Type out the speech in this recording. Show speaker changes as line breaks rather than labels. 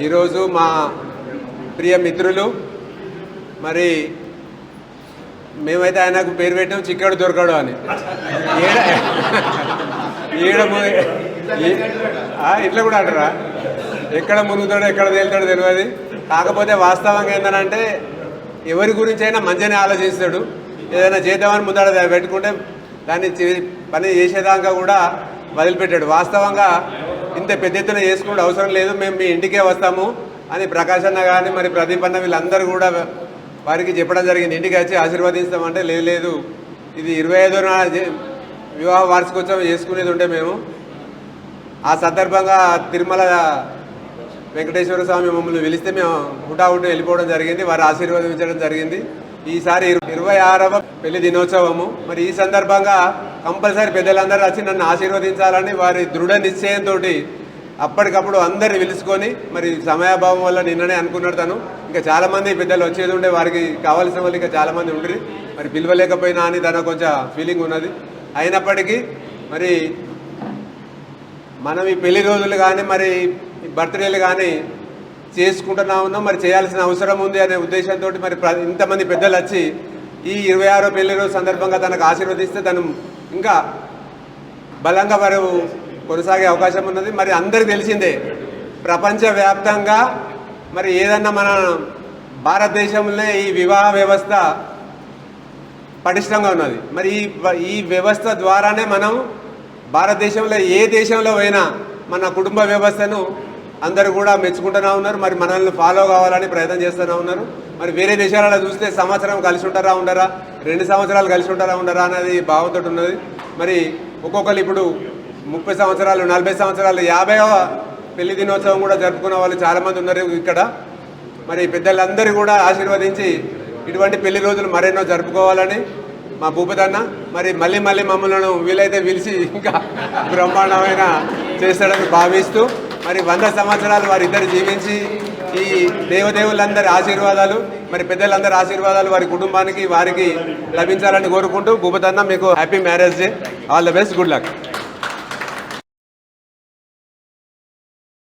ఈరోజు మా ప్రియ మిత్రులు మరి మేమైతే ఆయనకు పేరు పెట్టాం చిక్కడు దొరకడు అని. ఇట్లా కూడా అంటారా? ఎక్కడ మునుగుతాడో ఎక్కడ తేలుతాడో తెలియదు. కాకపోతే వాస్తవంగా ఏంటంటే ఎవరి గురించి అయినా మంచిగానే ఆలోచిస్తాడు. ఏదైనా చేద్దామని ముందడ పెట్టుకుంటే దాన్ని పని చేసేదాకా కూడా వదిలిపెట్టాడు. వాస్తవంగా ఇంత పెద్ద ఎత్తున చేసుకుంటే అవసరం లేదు, మేము మీ ఇంటికే వస్తాము అని ప్రకాష్ అన్న కానీ మరి ప్రదీప్ అన్న వీళ్ళందరూ కూడా వారికి చెప్పడం జరిగింది. ఇంటికి వచ్చి ఆశీర్వదిస్తామంటే లేదు, ఇది 25వ వివాహ వార్షికోత్సవం చేసుకునేది ఉంటే మేము ఆ సందర్భంగా తిరుమల వెంకటేశ్వర స్వామి మమ్మల్ని పిలిస్తే మేము హుటాహుటి వెళ్ళిపోవడం జరిగింది. వారు ఆశీర్వదించడం జరిగింది. ఈసారి 26వ పెళ్లి దినోత్సవము. మరి ఈ సందర్భంగా కంపల్సరీ పెద్దలందరూ వచ్చి నన్ను ఆశీర్వదించాలని వారి దృఢ నిశ్చయంతో అప్పటికప్పుడు అందరిని పిలుచుకొని, మరి సమయాభావం వల్ల నిన్ననే అనుకున్నాడు తను. ఇంకా చాలామంది పెద్దలు వచ్చేది ఉండే, వారికి కావాల్సిన వాళ్ళు ఇంకా చాలామంది ఉండరు, మరి పిలవలేకపోయినా అని తన కొంచెం ఫీలింగ్ ఉన్నది. అయినప్పటికీ మరి మనం ఈ పెళ్లి రోజులు కానీ మరి బర్త్డేలు కానీ చేసుకుంటున్నా ఉన్నాం, మరి చేయాల్సిన అవసరం ఉంది అనే ఉద్దేశంతో మరి ఇంతమంది పెద్దలు వచ్చి ఈ 26వ పెళ్లి రోజు సందర్భంగా తనకు ఆశీర్వదిస్తే తను ఇంకా బలంగా వారు కొనసాగే అవకాశం ఉన్నది. మరి అందరికీ తెలిసిందే, ప్రపంచవ్యాప్తంగా మరి ఏదన్నా మన భారతదేశంలో ఈ వివాహ వ్యవస్థ పటిష్టంగా ఉన్నది. మరి ఈ వ్యవస్థ ద్వారానే మనం భారతదేశంలో ఏ దేశంలో పోయినా మన కుటుంబ వ్యవస్థను అందరూ కూడా మెచ్చుకుంటూనే ఉన్నారు. మరి మనల్ని ఫాలో కావాలని ప్రయత్నం చేస్తూనే ఉన్నారు. మరి వేరే దేశాలలో చూస్తే సంవత్సరం కలిసి ఉంటారా ఉండరా, 2 సంవత్సరాలు కలిసి ఉంటారా ఉండరా అనేది భావంతో ఉన్నది. మరి ఒక్కొక్కరు ఇప్పుడు 30 సంవత్సరాలు, 40 సంవత్సరాలు, 50వ పెళ్లి దినోత్సవం కూడా జరుపుకున్న వాళ్ళు చాలామంది ఉన్నారు ఇక్కడ. మరి పెద్దలందరూ కూడా ఆశీర్వదించి ఇటువంటి పెళ్లి రోజులు మరెన్నో జరుపుకోవాలని మా భూపతన్న మరి మళ్ళీ మమ్మల్ని వీలైతే పిలిచి ఇంకా బ్రహ్మాండమైన చేస్తాడని భావిస్తూ మరి 100 సంవత్సరాలు వారిద్దరు జీవించి ఈ దేవదేవులందరి ఆశీర్వాదాలు, మరి పెద్దలందరి ఆశీర్వాదాలు వారి కుటుంబానికి వారికి లభించాలని కోరుకుంటూ భూపతన్న మీకు happy marriage day, all the best, good luck.